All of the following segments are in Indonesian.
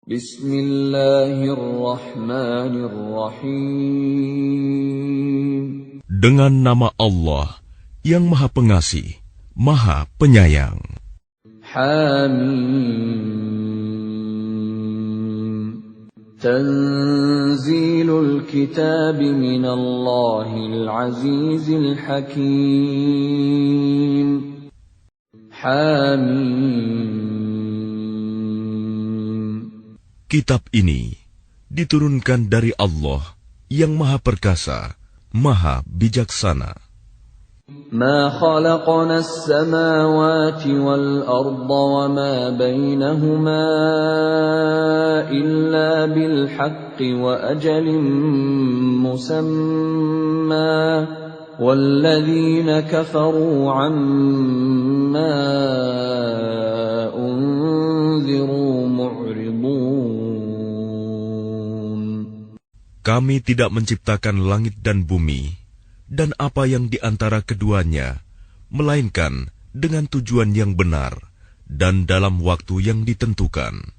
Bismillahirrahmanirrahim. Dengan nama Allah yang Maha Pengasih, Maha Penyayang. Hamim. Tanzilul kitab minallahil azizil hakim. Hamim. Kitab ini diturunkan dari Allah yang Maha Perkasa, Maha Bijaksana. ما خلقنا السماوات والأرض وما بينهما إلا بالحق وأجل مسمى والذين كفروا عما أنذروا معرضون. Kami tidak menciptakan langit dan bumi dan apa yang di antara keduanya, melainkan dengan tujuan yang benar dan dalam waktu yang ditentukan.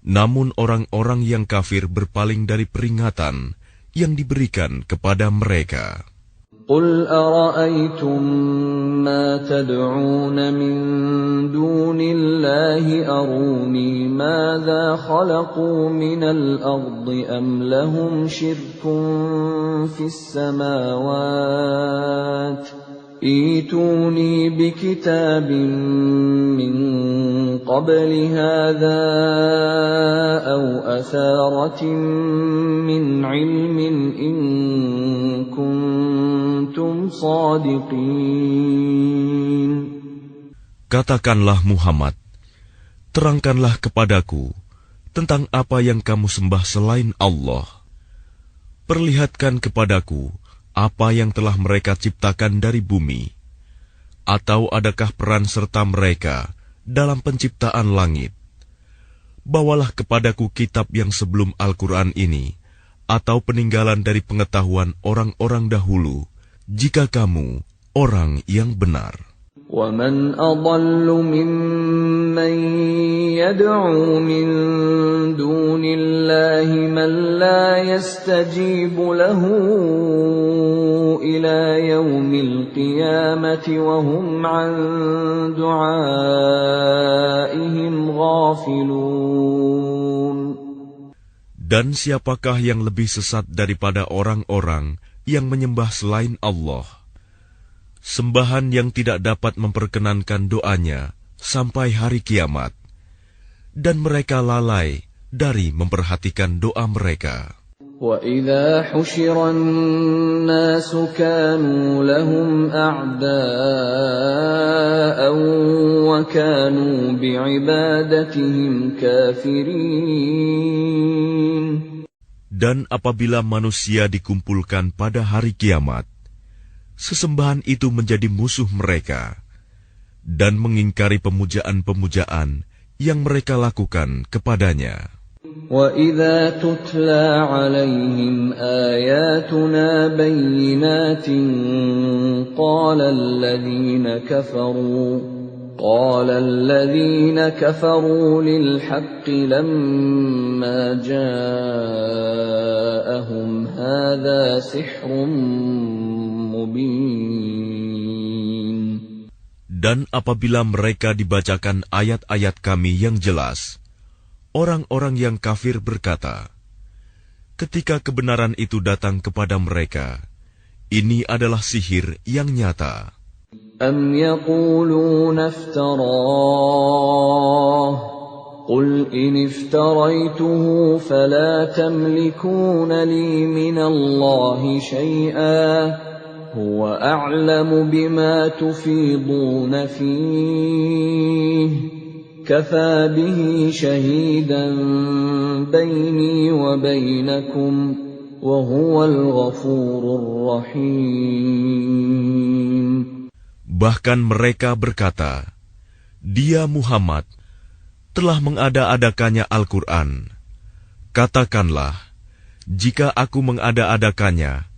Namun orang-orang yang kafir berpaling dari peringatan yang diberikan kepada mereka. قل أرأيتم ما تدعون من دون الله أروني ماذا خلقوا من الأرض أم لهم شرك في السماوات ائتوني بكتاب من قبل هذا أو أثارة من علم إن كنتم صادقين. Katakanlah Muhammad, terangkanlah kepadaku tentang apa yang kamu sembah selain Allah. Perlihatkan kepadaku apa yang telah mereka ciptakan dari bumi, atau adakah peran serta mereka dalam penciptaan langit? Bawalah kepadaku kitab yang sebelum Al-Quran ini, atau peninggalan dari pengetahuan orang-orang dahulu, jika kamu orang yang benar. وَمَنْ أَضَلُّ مِمَّنْ يَدْعُو مِنْ دُونِ اللَّهِ مَنْ لَا يَسْتَجِيبُ لَهُ إِلَى يَوْمِ الْقِيَامَةِ وَهُمْ عَنْ دُعَائِهِمْ غَافِلُونَ. Dan siapakah yang lebih sesat daripada orang-orang yang menyembah selain Allah? Sembahan yang tidak dapat memperkenankan doanya sampai hari kiamat, dan mereka lalai dari memperhatikan doa mereka. وَإِذَا حُشِرَ النَّاسُ كَانُوا لَهُمْ أَعْدَاءً وَكَانُوا بِعِبَادَتِهِمْ كَافِرِينَ. Dan apabila manusia dikumpulkan pada hari kiamat, sesembahan itu menjadi musuh mereka dan mengingkari pemujaan-pemujaan yang mereka lakukan kepadanya. وَإِذَا تُتْلَى عَلَيْهِمْ آيَاتُنَا بَيِّنَاتٍ قَالَ الَّذِينَ كَفَرُوا لِلْحَقِّ لَمَّا جَاءَهُمْ هَذَا سِحْرٌ مُبِينٌ. Dan apabila mereka dibacakan ayat-ayat kami yang jelas, orang-orang yang kafir berkata, ketika kebenaran itu datang kepada mereka, ini adalah sihir yang nyata. أَمْ يَقُولُونَ افْتَرَاهُ قُلْ إِنِ افْتَرَيْتُهُ فَلَا تَمْلِكُونَ لِي مِنَ اللَّهِ شَيْئًا هُوَ أَعْلَمُ بِمَا تُفِيضُونَ فِيهِ كَفَى بِهِ شَهِيدًا بَيْنِي وَبَيْنَكُمْ وَهُوَ الْغَفُورُ الرَّحِيمُ. Bahkan mereka berkata, dia Muhammad telah mengada-adakannya Al-Quran. Katakanlah, jika aku mengada-adakannya,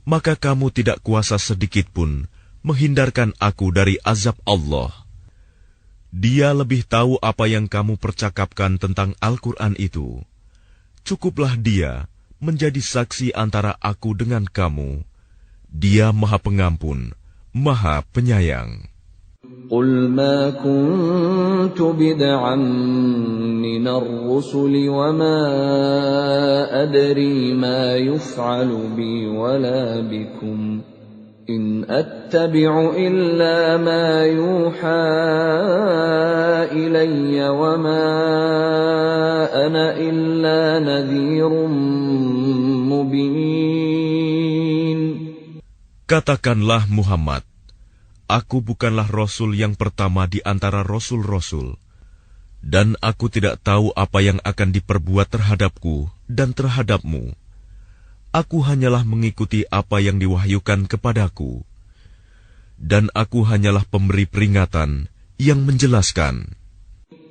maka kamu tidak kuasa sedikitpun menghindarkan aku dari azab Allah. Dia lebih tahu apa yang kamu percakapkan tentang Al-Quran itu. Cukuplah dia menjadi saksi antara aku dengan kamu. Dia Maha Pengampun, Maha Penyayang. قل ما كنت بدعا من الرسل وما أدري ما يفعل بي ولا بكم إن أتبع إلا ما يوحى إلي وما أنا إلا نذير مبين. Katakanlah Muhammad, aku bukanlah Rasul yang pertama di antara Rasul-Rasul, dan aku tidak tahu apa yang akan diperbuat terhadapku dan terhadapmu. Aku hanyalah mengikuti apa yang diwahyukan kepadaku, dan aku hanyalah pemberi peringatan yang menjelaskan.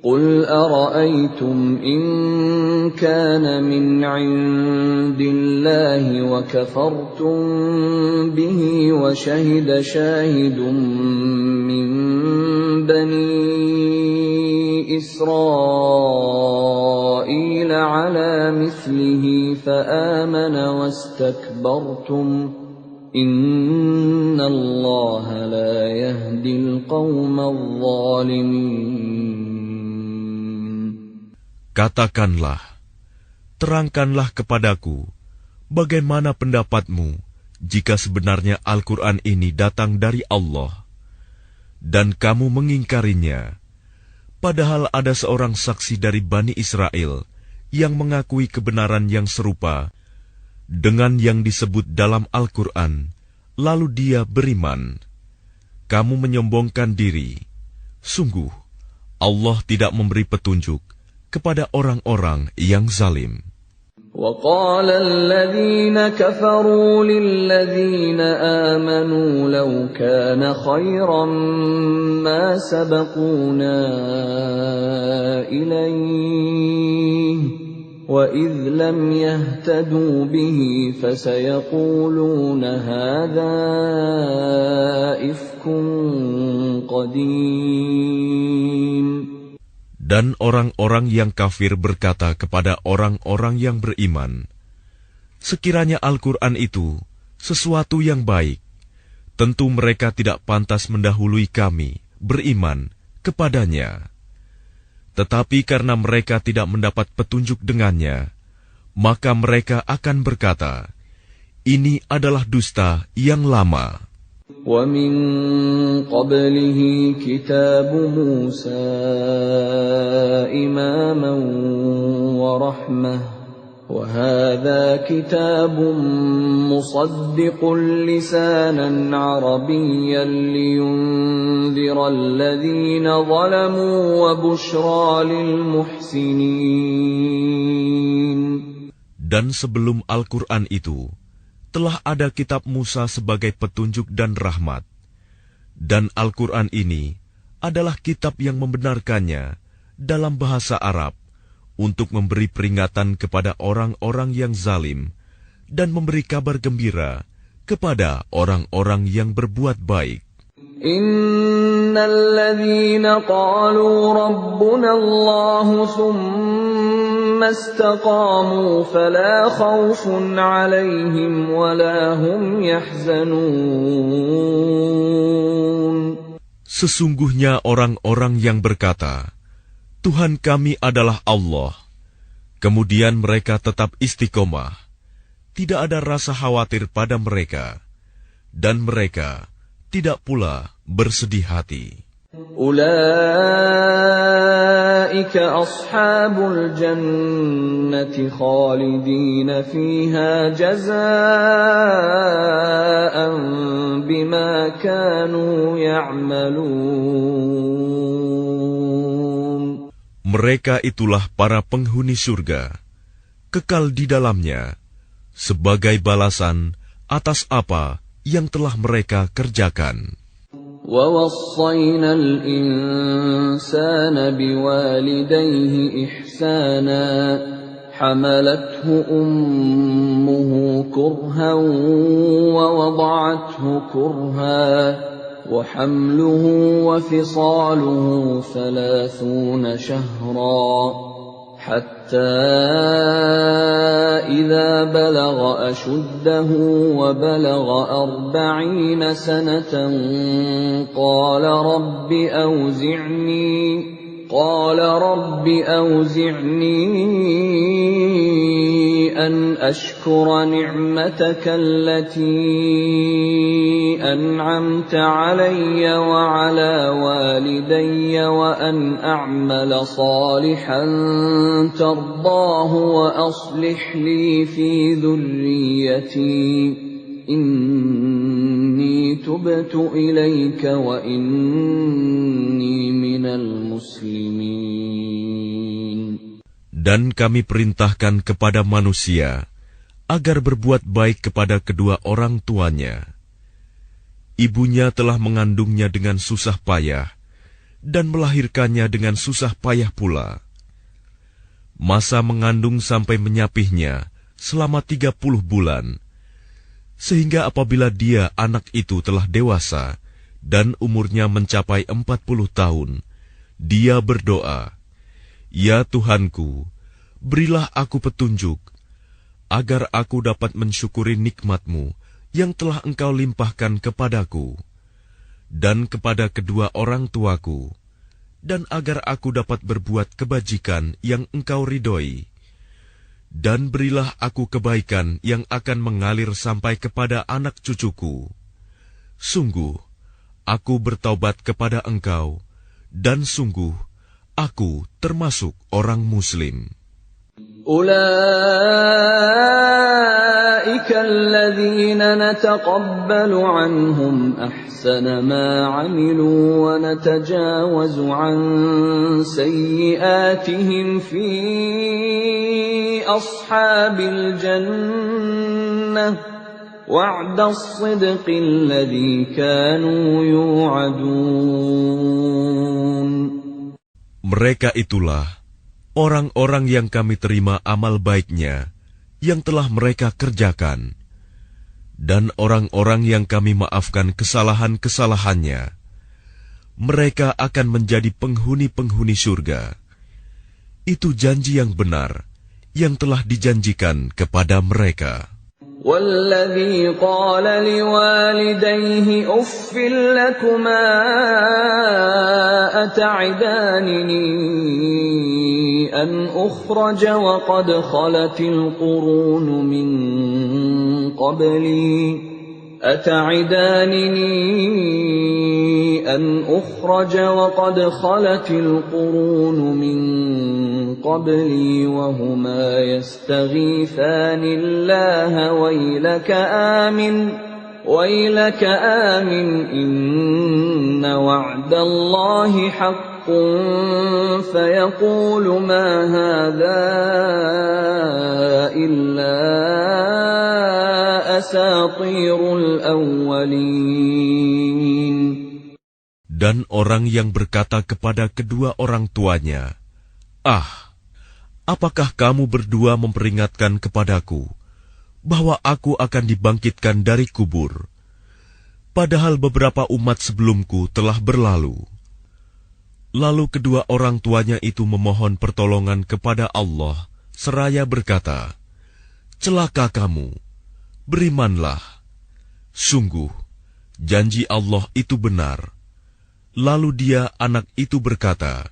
قل أرأيتم إن كان من عند الله وكفرتم به وشهد شاهد من بني إسرائيل على مثله فآمن واستكبرتم إن الله لا يهدي القوم الظالمين. Katakanlah, terangkanlah kepadaku, bagaimana pendapatmu jika sebenarnya Al-Quran ini datang dari Allah, dan kamu mengingkarinya, padahal ada seorang saksi dari Bani Israel yang mengakui kebenaran yang serupa dengan yang disebut dalam Al-Quran, lalu dia beriman. Kamu menyombongkan diri. Sungguh, Allah tidak memberi petunjuk kepada orang-orang yang zalim. وقال الذين كفروا للذين آمنوا لو كان خيرا ما سبقونا إليه وإذ لم يهتدوا به فسيقولون هذا إفك قديم. Dan orang-orang yang kafir berkata kepada orang-orang yang beriman, sekiranya Al-Quran itu sesuatu yang baik, tentu mereka tidak pantas mendahului kami beriman kepadanya. Tetapi karena mereka tidak mendapat petunjuk dengannya, maka mereka akan berkata, ini adalah dusta yang lama. وَمِن قَبْلِهِ كِتَابُ مُوسَى إِمَامًا وَرَحْمَةً وَهَذَا كِتَابٌ مُصَدِّقٌ لِسَانًا عَرَبِيًّا لِيُنذِرَ الَّذِينَ ظَلَمُوا وَبُشْرَى لِلْمُحْسِنِينَ. Dan sebelum Al-Quran itu, telah ada kitab Musa sebagai petunjuk dan rahmat. Dan Al-Quran ini adalah kitab yang membenarkannya dalam bahasa Arab untuk memberi peringatan kepada orang-orang yang zalim dan memberi kabar gembira kepada orang-orang yang berbuat baik. Innalladzina qalu rabbuna Allahu thumma istaqamu fala khawfun 'alaihim wala hum yahzanun. Sesungguhnya orang-orang yang berkata, Tuhan kami adalah Allah, kemudian mereka tetap istiqomah, tidak ada rasa khawatir pada mereka, dan mereka tidak pula bersedih hati. Ulaika ashabul jannati khalidina fiha jazaa'an bima kanu ya'malun. Mereka itulah para penghuni surga, kekal di dalamnya, sebagai balasan atas apa yang telah mereka kerjakan. وَوَصَّيْنَا الْإِنسَانَ بِوَالِدَيْهِ إِحْسَانًا حَمَلَتْهُ أُمُّهُ كُرْهًا وَوَضَعَتْهُ كُرْهًا وحمله وفصاله 30 شهرا حتى إذا بلغ أشده وبلغ 40 سنة قال رب أوزعني أن أشكر نعمتك التي أنعمت علي وعلى والدي وأن أعمل صالحا ترضاه وأصلح لي في ذريتي إني تبت إليك وإني من المسلمين. Dan kami perintahkan kepada manusia agar berbuat baik kepada kedua orang tuanya. Ibunya telah mengandungnya dengan susah payah dan melahirkannya dengan susah payah pula. Masa mengandung sampai menyapihnya selama 30 bulan, sehingga apabila dia anak itu telah dewasa dan umurnya mencapai 40 tahun, dia berdoa, "Ya Tuhanku, berilah aku petunjuk, agar aku dapat mensyukuri nikmat-Mu yang telah Engkau limpahkan kepadaku, dan kepada kedua orang tuaku, dan agar aku dapat berbuat kebajikan yang Engkau ridhoi. Dan berilah aku kebaikan yang akan mengalir sampai kepada anak cucuku. Sungguh, aku bertaubat kepada Engkau, dan sungguh, aku termasuk orang Muslim." أولئك الذين نتقبل عنهم أحسن ما عملوا ونتجاوز عن سيئاتهم في أصحاب الجنة وعد الصدق الذي كانوا يوعدون. Mereka itulah orang-orang yang kami terima amal baiknya yang telah mereka kerjakan, dan orang-orang yang kami maafkan kesalahan-kesalahannya. Mereka akan menjadi penghuni-penghuni surga. Itu janji yang benar yang telah dijanjikan kepada mereka. والذي قال لوالديه أف لكما أتعدانني أن أخرج وقد خلت القرون من قبلي وهما يستغيثان الله ويلك آمن إن وعد الله حق فيقول ما هذا إلا أساطير الأولين. Dan orang yang berkata kepada kedua orang tuanya, "Ah, apakah kamu berdua memperingatkan kepadaku bahwa aku akan dibangkitkan dari kubur, padahal beberapa umat sebelumku telah berlalu?" Lalu kedua orang tuanya itu memohon pertolongan kepada Allah, seraya berkata, "Celaka kamu, berimanlah. Sungguh, janji Allah itu benar." Lalu dia, anak itu berkata,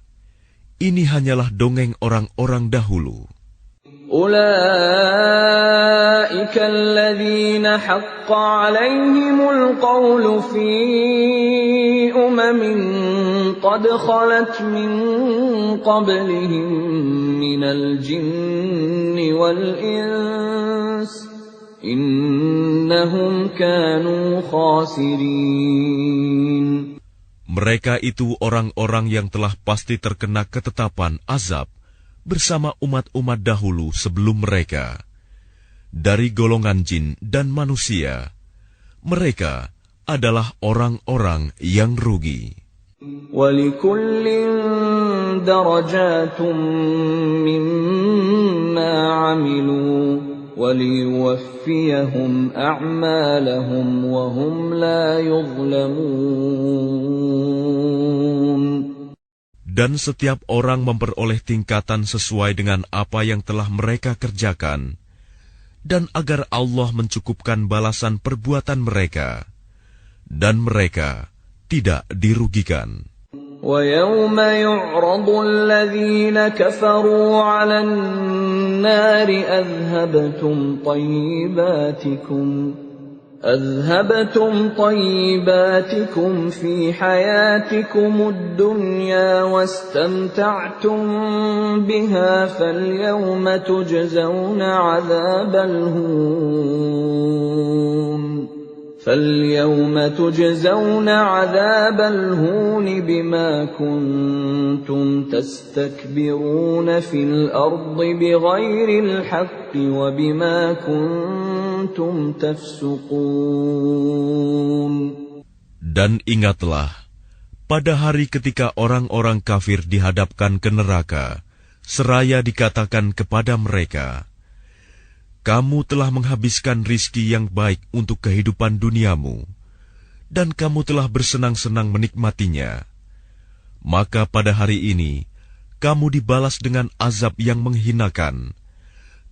"Ini hanyalah dongeng orang-orang dahulu." أولئك الذين حق عليهم القول في قد خلت من قبلهم من الجن والإنس إنهم كانوا خاسرين. Mereka itu orang-orang yang telah pasti terkena ketetapan azab bersama umat-umat dahulu sebelum mereka, dari golongan jin dan manusia. Mereka adalah orang-orang yang rugi. وَلِكُلٍّ دَرَجَاتٌ مِّمَّا عَمِلُوا وَلِيُوَفِّيَهُمْ أَعْمَالَهُمْ وَهُمْ لَا يُظْلَمُونَ. Dan setiap orang memperoleh tingkatan sesuai dengan apa yang telah mereka kerjakan, dan agar Allah mencukupkan balasan perbuatan mereka, dan mereka tidak dirugikan. وَيَوْمَ يُعْرَضُ الَّذِينَ كَفَرُوا عَلَى النَّارِ أَذْهَبْتُمْ طَيِّبَاتِكُمْ فِي حَيَاتِكُمُ الدُّنْيَا وَاسْتَمْتَعْتُمْ بِهَا فَالْيَوْمَ تُجْزَوْنَ عَذَابَ الْهُونِ بِمَا كُنتُمْ تَسْتَكْبِرُونَ فِي الْأَرْضِ بِغَيْرِ الْحَقِّ وَبِمَا كُنتُمْ تَفْسُقُونَ. Dan ingatlah, pada hari ketika orang-orang kafir dihadapkan ke neraka, seraya dikatakan kepada mereka, kamu telah menghabiskan rizki yang baik untuk kehidupan duniamu, dan kamu telah bersenang-senang menikmatinya. Maka pada hari ini, kamu dibalas dengan azab yang menghinakan,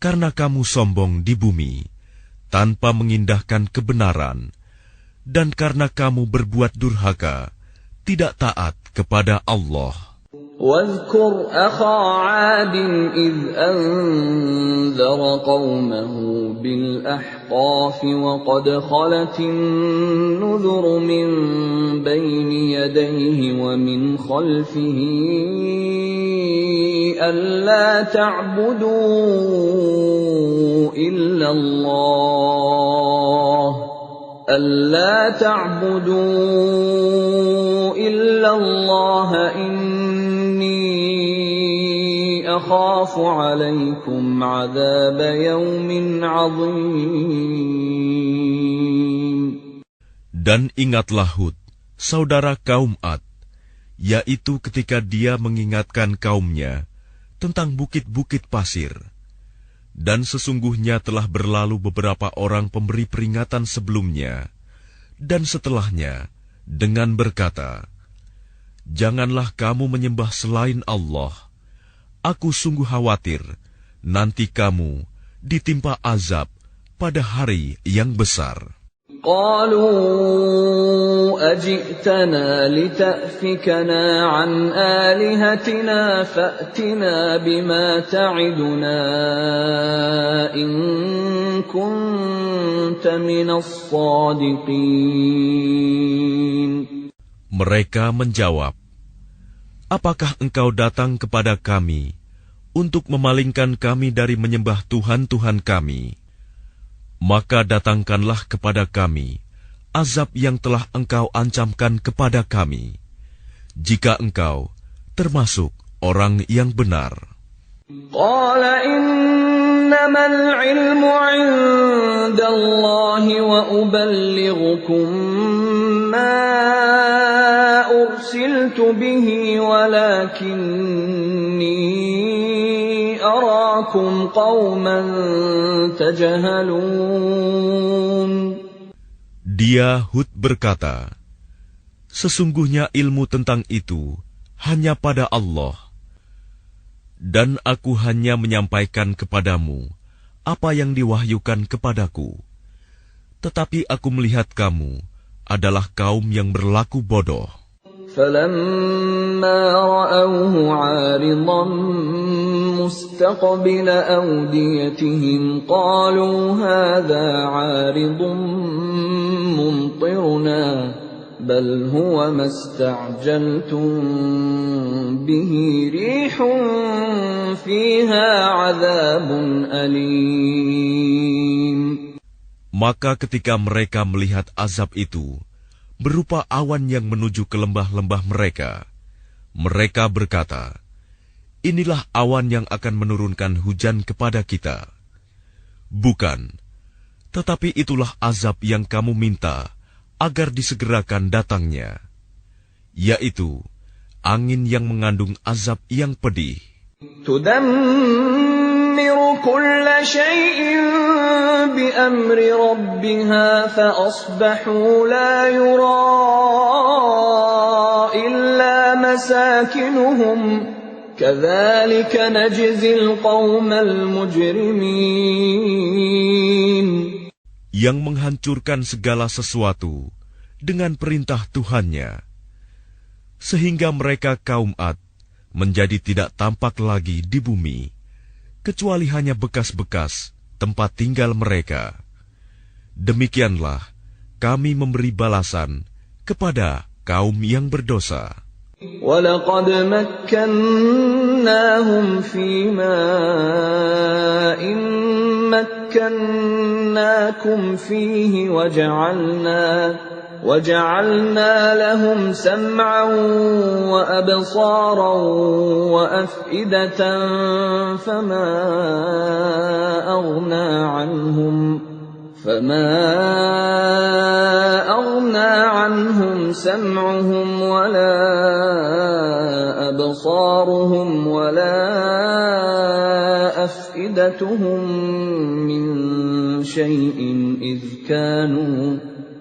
karena kamu sombong di bumi, tanpa mengindahkan kebenaran, dan karena kamu berbuat durhaka, tidak taat kepada Allah. واذكر أخا عاد إذ أنذر قومه بالأحقاف وقد خلت النذر من بين يديه ومن خلفه ألا تعبدوا إلا الله أخاف عليكم عذاب يوم عظيم. Dan ingatlah Hud, saudara kaum Ad, yaitu ketika dia mengingatkan kaumnya tentang bukit-bukit pasir. Dan sesungguhnya telah berlalu beberapa orang pemberi peringatan sebelumnya dan setelahnya dengan berkata, janganlah kamu menyembah selain Allah. Aku sungguh khawatir nanti kamu ditimpa azab pada hari yang besar. قالوا أجئتنا لتأفكنا عن آلهتنا فأتنا بما تعدنا إن كنت من الصادقين. Mereka menjawab, apakah engkau datang kepada kami untuk memalingkan kami dari menyembah Tuhan-Tuhan kami? Maka datangkanlah kepada kami azab yang telah engkau ancamkan kepada kami, jika engkau termasuk orang yang benar. Qala innamal ilmu 'indallahi wa uballighukum ma ursiltu bihi walakinni arakum qauman tajhalun. Dia Hud berkata, sesungguhnya ilmu tentang itu hanya pada Allah, dan aku hanya menyampaikan kepadamu apa yang diwahyukan kepadaku. Tetapi aku melihat kamu adalah kaum yang berlaku bodoh. فَلَمَّا رَأَوْهُ عَارِضًا مُسْتَقْبِلَ أَوْدِيَتِهِمْ قَالُوا هَذَا عَارِضٌ مُمْطِرُنَا بَلْ هُوَ مَا اسْتَعْجَلْتُمْ بِهِ رِيحٌ فِيهَا عَذَابٌ أَلِيمٌ. Maka ketika mereka melihat azab itu berupa awan yang menuju ke lembah-lembah mereka, mereka berkata, inilah awan yang akan menurunkan hujan kepada kita. Bukan, tetapi itulah azab yang kamu minta agar disegerakan datangnya, yaitu angin yang mengandung azab yang pedih. تدمر كل شيء بأمر ربها فأصبحوا لا يرى إلا مساكنهم كذلك نجزي القوم المجرمين. Yang menghancurkan segala sesuatu dengan perintah Tuhannya, sehingga mereka kaum Ad menjadi tidak tampak lagi di bumi, kecuali hanya bekas-bekas tempat tinggal mereka. Demikianlah kami memberi balasan kepada kaum yang berdosa. وَلَقَدْ مَكَّنَّاهُمْ فِي مَاءٍ مَكَّنَّاكُمْ فِيهِ وَجَعَلْنَا لَهُمْ سَمْعًا وَأَبْصَارًا وَأَفْئِدَةً فَمَا أَغْنَى عَنْهُمْ سَمْعُهُمْ وَلَا أَبْصَارُهُمْ وَلَا أَفْئِدَتُهُمْ مِنْ شَيْءٍ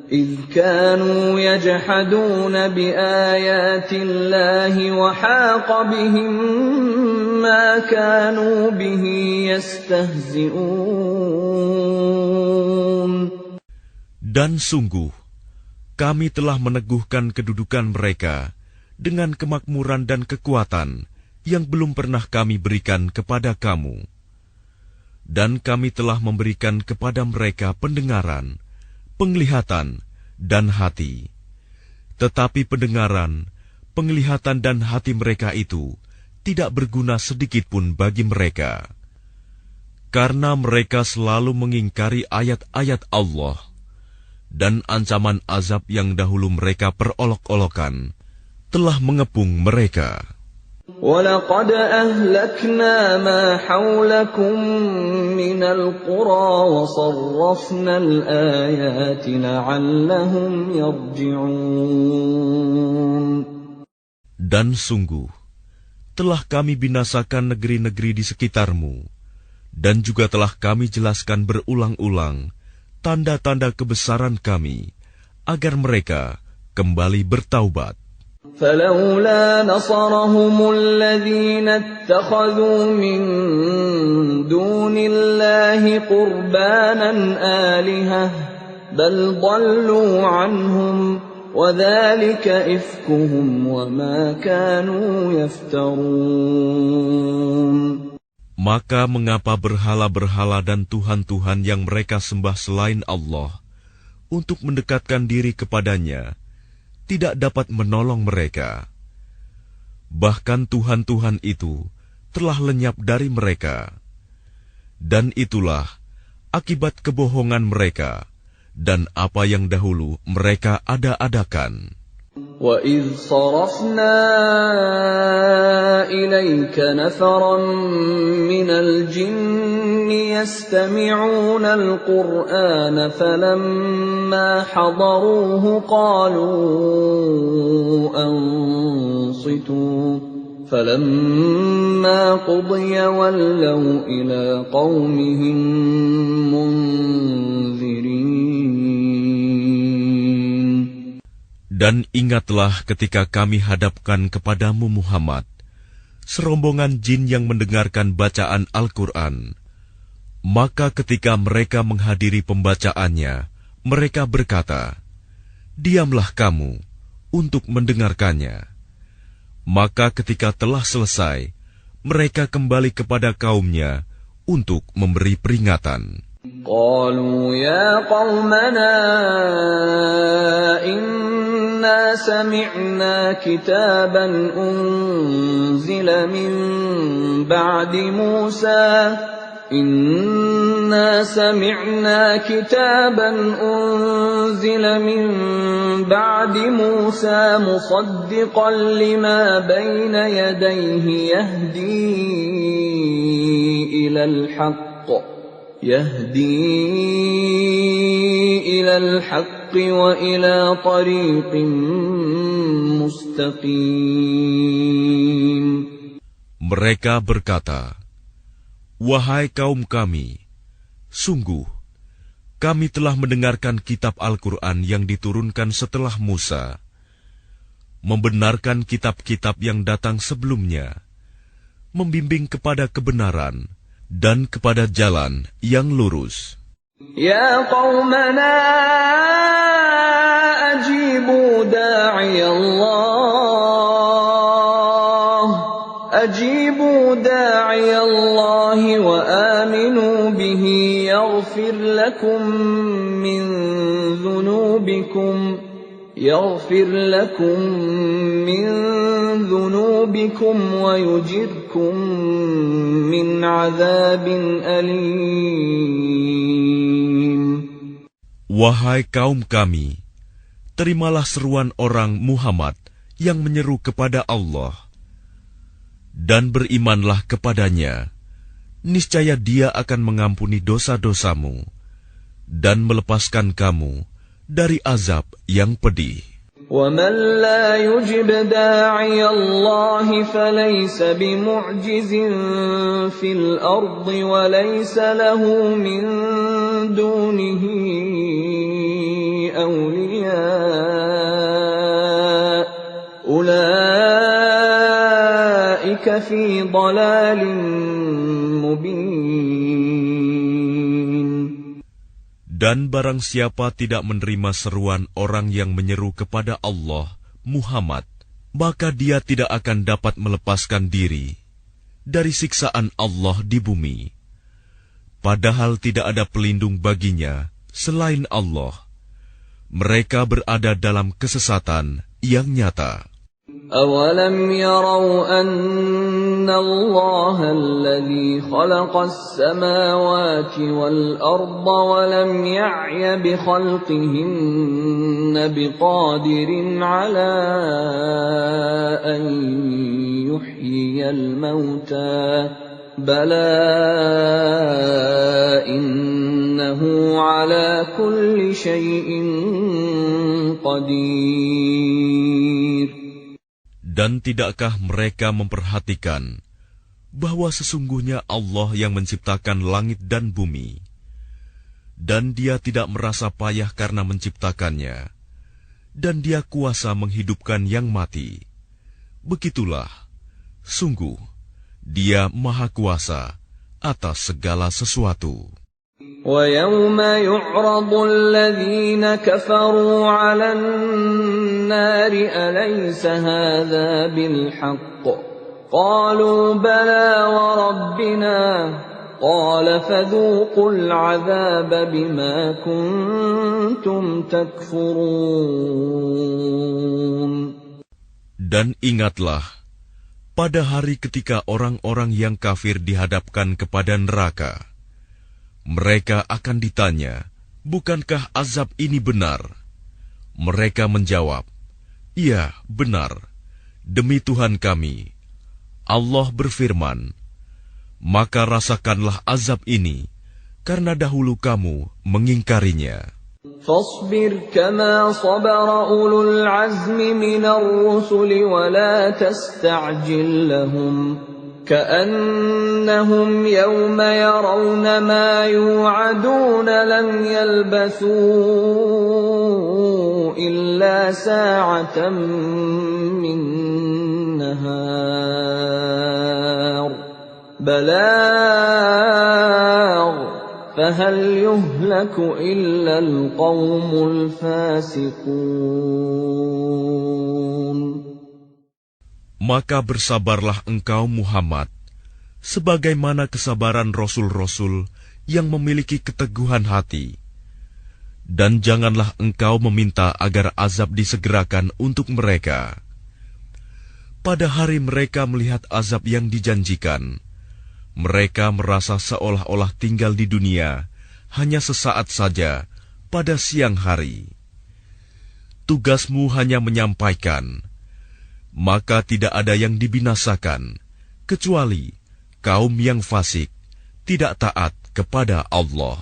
إِذْ كَانُوا يَجْحَدُونَ بِآيَاتِ اللَّهِ وَحَاقَ بِهِمْ مَا كَانُوا بِهِ يَسْتَهْزِئُونَ. Dan sungguh, kami telah meneguhkan kedudukan mereka dengan kemakmuran dan kekuatan yang belum pernah kami berikan kepada kamu. Dan kami telah memberikan kepada mereka pendengaran, penglihatan, dan hati. Tetapi pendengaran, penglihatan, dan hati mereka itu tidak berguna sedikit pun bagi mereka. Karena mereka selalu mengingkari ayat-ayat Allah, dan ancaman azab yang dahulu mereka perolok-olokan telah mengepung mereka. وَلَقَدْ أَهْلَكْنَا مَا حَوْلَكُمْ مِنَ الْقُرَى وَصَرَّفْنَا الْآيَاتِ لَعَلَّهُمْ يَرْجِعُونَ. Dan sungguh, telah kami binasakan negeri-negeri di sekitarmu, dan juga telah kami jelaskan berulang-ulang tanda-tanda kebesaran kami, agar mereka kembali bertaubat. فَلَوْلَا نَصَرَهُمُ الَّذِينَ اتَّخَذُوا مِن دُونِ اللَّهِ قُرْبَانًا آلِهَةً بَلْ ضَلُّوا عَنْهُمْ وَذَلِكَ إِفْكُهُمْ وَمَا كَانُوا يَفْتَرُونَ. Maka mengapa berhala-berhala dan tuhan-tuhan yang mereka sembah selain Allah untuk mendekatkan diri kepadanya tidak dapat menolong mereka? Bahkan tuhan-tuhan itu telah lenyap dari mereka. Dan itulah akibat kebohongan mereka dan apa yang dahulu mereka ada-adakan. وَإِذْ صَرَفْنَا إِلَيْكَ نَفَرًا مِنَ الْجِنِّ يَسْتَمِعُونَ الْقُرْآنَ فَلَمَّا حَضَرُوهُ قَالُوا أَنصِتُوا فَلَمَّا قُضِيَ وَلَّوْا إِلَى قَوْمِهِمْ مُنذِرِينَ. Dan ingatlah ketika kami hadapkan kepadamu Muhammad serombongan jin yang mendengarkan bacaan Al-Quran. Maka ketika mereka menghadiri pembacaannya, mereka berkata, "Diamlah kamu untuk mendengarkannya." Maka ketika telah selesai, mereka kembali kepada kaumnya untuk memberi peringatan. قالوا يا قومنا إنا سمعنا كتابا أنزل من بعد موسى مصدقا لما بين يديه يهدي إلى الحق وإلى طريق مستقيم. Mereka berkata, "Wahai kaum kami, sungguh Kami telah mendengarkan kitab Al-Quran yang diturunkan setelah Musa, membenarkan kitab-kitab yang datang sebelumnya, membimbing kepada kebenaran dan kepada jalan yang lurus. Ya qaumana ajibu da'iyallahi wa aminu bihi yaghfir lakum min dhunubikum wa yujirkum min 'adzabin alim. Wahai kaum kami, terimalah seruan orang Muhammad yang menyeru kepada Allah, dan berimanlah kepadanya. Niscaya Dia akan mengampuni dosa-dosamu dan melepaskan kamu dari azab yang pedih. وَمَنْ لَا يُجِبْ دَاعِيَ اللَّهِ فَلَيْسَ بِمُعْجِزٍ فِي الْأَرْضِ وَلَيْسَ لَهُ مِنْ دُونِهِ أَوْلِيَاءُ أُولَئِكَ فِي ضَلَالٍ مُبِينٍ. Dan barang siapa tidak menerima seruan orang yang menyeru kepada Allah, Muhammad, maka dia tidak akan dapat melepaskan diri dari siksaan Allah di bumi. Padahal tidak ada pelindung baginya selain Allah. Mereka berada dalam kesesatan yang nyata. أَوَلَمْ يَرَوْا أَنَّ اللَّهَ الَّذِي خَلَقَ السَّمَاوَاتِ وَالْأَرْضَ وَلَمْ يَعْيَ بِخَلْقِهِنَّ بِقَادِرٍ عَلَىٰ أَن يُحْيِيَ الْمَوْتَىٰ بَلَىٰ إِنَّهُ عَلَىٰ كُلِّ شَيْءٍ قَدِيرٌ. Dan tidakkah mereka memperhatikan bahwa sesungguhnya Allah yang menciptakan langit dan bumi, dan Dia tidak merasa payah karena menciptakannya, dan Dia kuasa menghidupkan yang mati. Begitulah, sungguh Dia Maha Kuasa atas segala sesuatu. وَيَوْمَ يُعْرَضُ الَّذِينَ كَفَرُوا عَلَى النَّارِ أَلَيْسَ هَذَا بِالْحَقِّ قَالُوا بَلَىٰ وَرَبِّنَا قَالَ فَذُوقُوا الْعَذَابَ بِمَا كُنتُمْ تَكْفُرُونَ. Dan ingatlah, pada hari ketika orang-orang yang kafir dihadapkan kepada neraka, mereka akan ditanya, bukankah azab ini benar? Mereka menjawab, iya, benar. Demi Tuhan kami. Allah berfirman, maka rasakanlah azab ini, karena dahulu kamu mengingkarinya. فاصبر كما صبر أولو العزم من الرسل ولا تستعجل لهم كأنهم يوم يرون ما يوعدون لم يلبثوا إلا ساعة من نهار بلاغ فهل يهلك إلا القوم الفاسقون. Maka bersabarlah engkau Muhammad, sebagaimana kesabaran Rasul-Rasul yang memiliki keteguhan hati. Dan janganlah engkau meminta agar azab disegerakan untuk mereka. Pada hari mereka melihat azab yang dijanjikan, mereka merasa seolah-olah tinggal di dunia hanya sesaat saja pada siang hari. Tugasmu hanya menyampaikan, maka tidak ada yang dibinasakan, kecuali kaum yang fasik, tidak taat kepada Allah.